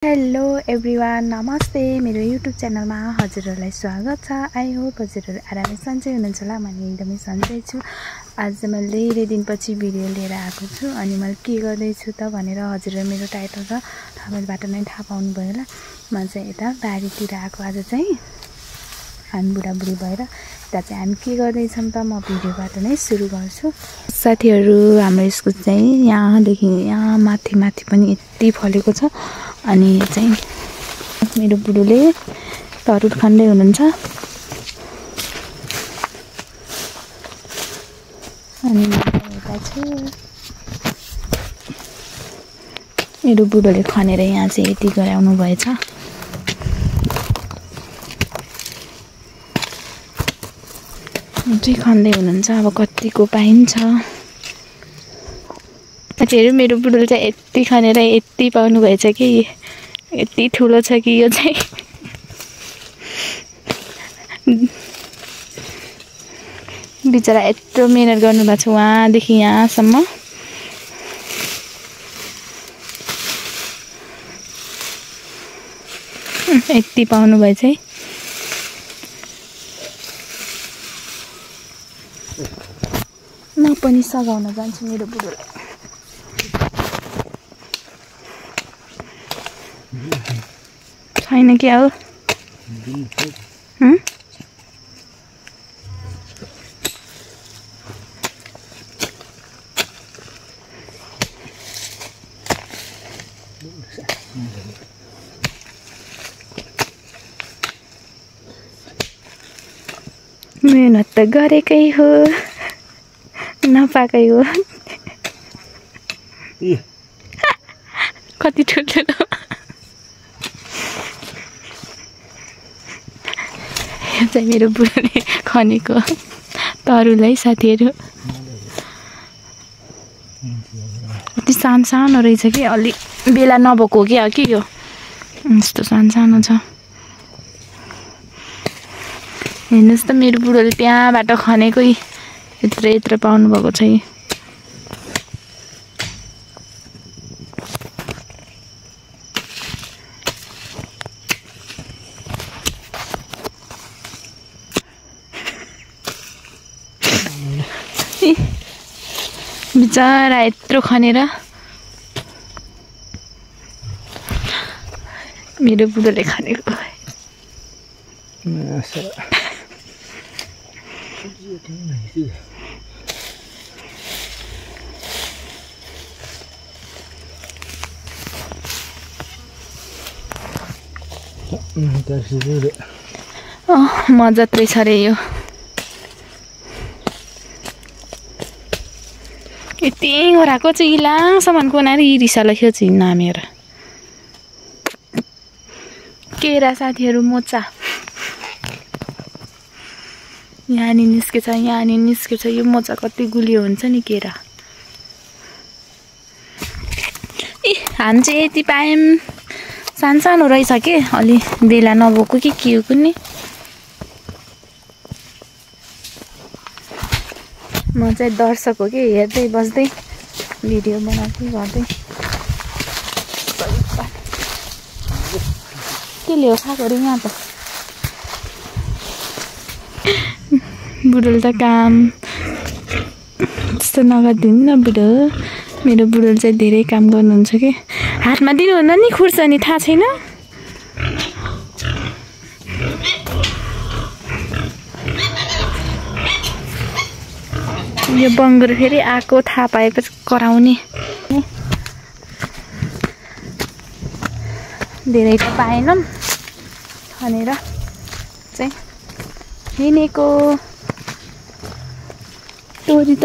Hello everyone, नमस्ते। मेरो YouTube च्यानलमा हजुरहरूलाई स्वागत छ। आई होप हजुरहरू आरामै सन्चै हुनुहुन्छ होला। म एकदमै सन्चै छु। आज मैले धेरै दिनपछि भिडियो लिएर आएको छु अनि मैले के गर्दैछु त भनेर हजुरहरू मेरो टाइटल र थम्बनेलबाट नै थाहा पाउनुभयो होला। म चाहिँ यता बारीतिर आएको आज चाहिँ। हामी बुढाबुढी भएर यता चाहिँ हामी के गर्दैछौँ त म भिडियोबाट नै सुरु गर्छु। साथीहरू, हाम्रो इस्कुस चाहिँ यहाँदेखि यहाँ माथि पनि यति फलेको छ। अनि चाहिँ मेरो बुढोले तरुल खन्दै हुनुहुन्छ। अनि यता चाहिँ मेरो बुढोले खनेर यहाँ चाहिँ यति गराउनु भएछ। चाहिँ खन्दै हुनुहुन्छ। अब कतिको पाइन्छ। साथीहरू, मेरो बुढोले चाहिँ यति खनेर यति पाउनु भएछ कि यति ठुलो छ कि यो चाहिँ बिचरा यत्रो मेहनत गर्नुभएको छ उहाँदेखि यहाँसम्म। यति पाउनु भएछ है। म पनि सघाउन जान्छु मेरो बुढोलाई। छैन क्या हो। मेहनत त गरेकै हो, नपाकै हो। कति ठुल्ठुलो। यो चाहिँ मेरो बुढोले खनेको तरुल है साथीहरू। यति सानो रहेछ कि अलि बेला नभएको क्या कि यो यस्तो सानो छ। हेर्नुहोस् त, मेरो बुढोले त्यहाँबाट खनेकै यत्रो पाउनु भएको छ। बिचरा यत्रो खनेर मेरो बुढोले खनेको। म जत्रै छ रे यो। यति गराएको चाहिँ इलाङसम्मको नारी रिसालाई खेल्छ नामेर। केरा साथीहरू, मोचा यहाँ नि निस्केछ। यो मोचा कति गुलियो हुन्छ नि केरा। हामी चाहिँ यति पायौँ। सानो रहेछ के, अलि बेला नभएको कि के हो कुन्नी। म चाहिँ दर्शक हो कि, हेर्दै बस्दै भिडियो बनाउँदै गर्दै। के ल्यायो खाएको अरे यहाँ त। बुढोले त काम त्यस्तो नगरिदिनु न बुढो। मेरो बुढोले चाहिँ धेरै काम गर्नुहुन्छ कि। हातमा दिनुहुन्न नि खुर्सानी, थाहा छैन। यो बङ्गुर फेरि आएको थाहा पाएपछि कराउने। धेरै त पाएनौँ खनेर चाहिँ हिँडेको। तोरी त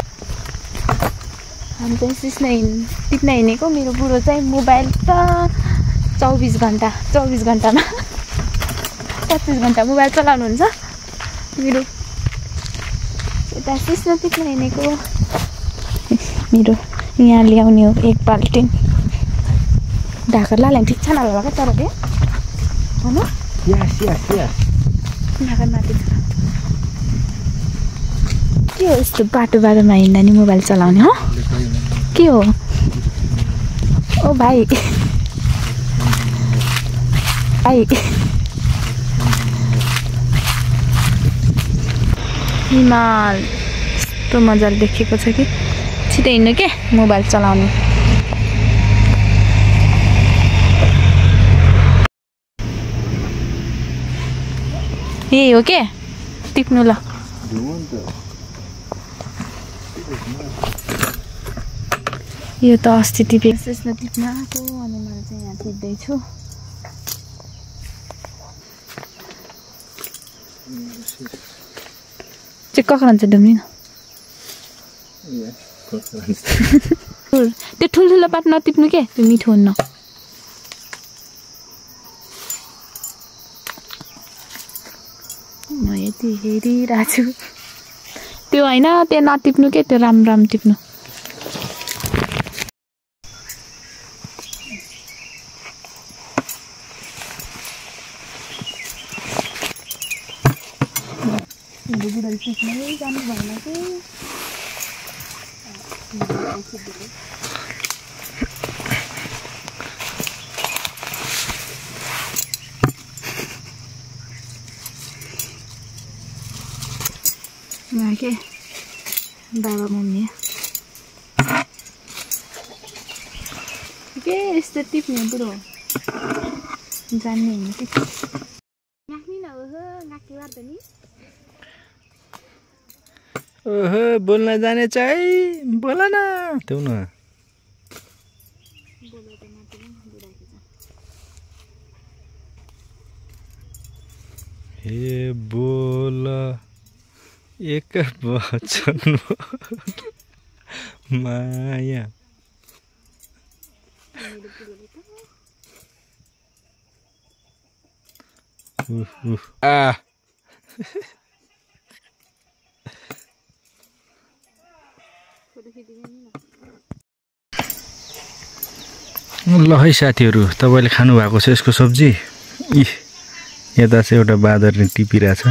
हामी चाहिँ टिप्न हिँडेको। मेरो बुढो चाहिँ मोबाइल त 24 घन्टामा 25 घन्टा मोबाइल चलाउनुहुन्छ। मेरो यता सिस्नो टिप्न हिँडेको। मेरो यहाँ ल्याउने हो 1 बाल्टिन। ढाकर लाले ठिक छ नला क्या तर त्यो हो। ढाकर माथि छ। के हो यस्तो बाटोमा हिँड्दा नि मोबाइल चलाउने हो? के हो? ओ भाइ आई हिमाल यस्तो मजाले देखेको छ कि छिटो हिँड्नु के मोबाइल चलाउनु। यही हो के टिप्नु ल। यो त अस्ति टिपेको यसमा टिप्न आएको अनि मैले चाहिँ यहाँ टिप्दैछु। चाहिँ कक्रान्छ डुम्नी न त्यो ठुल्ठुलो पात नटिप्नु के त्यो मिठो हुन्न। म यति हेरिरहेको छु त्यो होइन त्यो नटिप्नु के त्यो राम्रो राम्रो टिप्नु। बुढाले टिप्नै जानु भएन कि यहाँ के बाबा मम्मी के यस्तो टिप्ने बुढो जान्ने हुनु कि गाक्ने न ओहो गाकी गर्दा नि ओहो बोल्न जाने चाहिँ बोल न त्यो न हे बोल एक वचन माया ल है साथीहरू तपाईले खानु भएको छ यसको सब्जी। यता चाहिँ एउटा बाँदरले टिपिरहेछ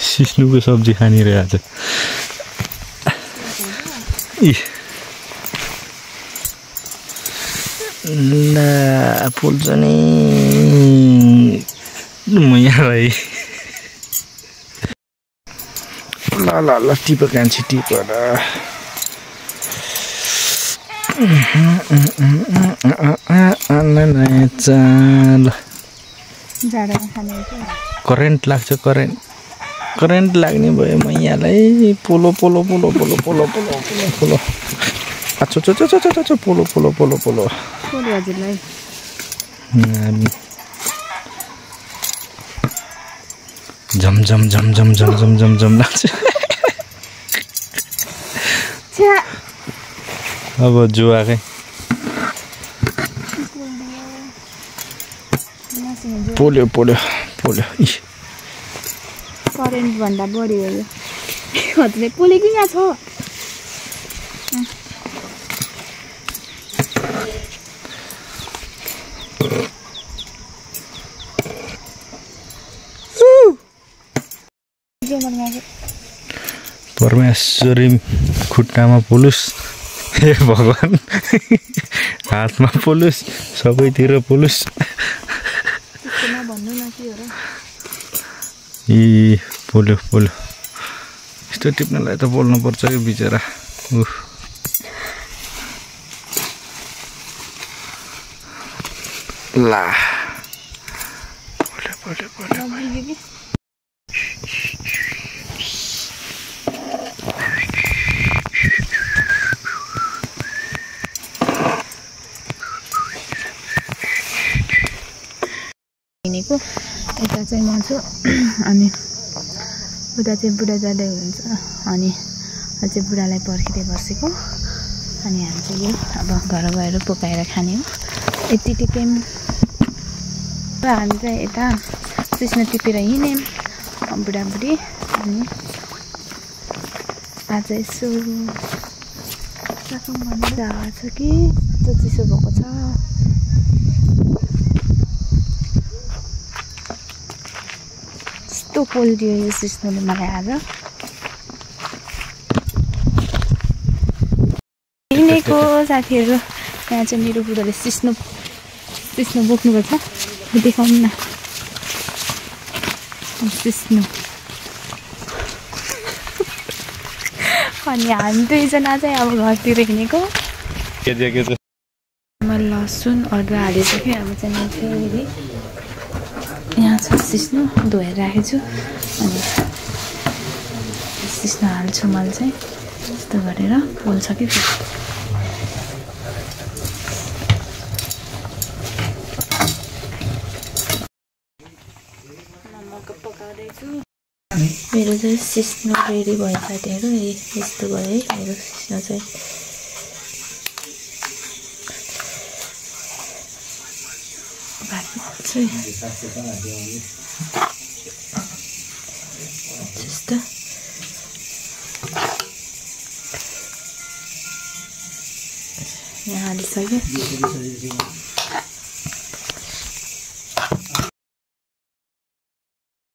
सिस्नुको सब्जी खानिरहेछ। ल पोल्छ नि म यहाँ भाइ ल ल ल टिप कान्छी टिपेर करेन्ट लाग्छ करेन्ट लाग्ने भयो मैयालाई पोलो पोलो पोलो पोलो पोलो पोलो पोलो पोलो अच्छा अच्छा अच्छा अच्छा पोलो पोलो पोलो पोलो झम झम झम झम झम झम झम झम लाग्छ। अब जुवाकै पोल्यो पोल्यो पोल्यो करेन्ट भन्दा बढी हो यो हजुरले पोलेको यहाँ छ। परमेश्वरी खुट्टामा पोलुस हे भगवान हातमा पोलुस सबैतिर पोलुस ए पोल्यो पोल्यो यस्तो टिप्नलाई त बोल्नु पर्छ यो बिचरा। ला पोल्यो पोल्यो पोल्यो हिँडेको यता चाहिँ म छु अनि उता चाहिँ बुढा जाँदै हुनुहुन्छ अनि अझै बुढालाई पर्खिँदै बसेको अनि हामी चाहिँ यो अब घर गएर पकाएर खाने हो। यति टिप्यौँ र हामी चाहिँ यता सिस्नो टिपेर हिँड्यौँ बुढाबुढी अनि आज यसो राखौँ भनेर हावा छ कि त्यो चिसो भएको छ। यस्तो पोल्दियो यो सिस्नोले मलाई आज हिँडेको साथीहरू। यहाँ चाहिँ मेरो बुढाले सिस्नो सिस्नो बोक्नुपर्छ देखाउनु न सिस्नो अनि हामी दुईजना चाहिँ अब घरतिर हिँडेको लसुन अदुवा हालिसकेँ अब चाहिँ म फेरि यहाँ छ सिस्नो धोएर राखेको छु अनि सिस्नो हाल्छु मैले चाहिँ यस्तो गरेर पोल्छ कि मेरो चाहिँ सिस्नो रेडी भयो साथीहरू यस्तो भयो है मेरो सिस्नो चाहिँ जस्तो यहाँ हालिसक्यो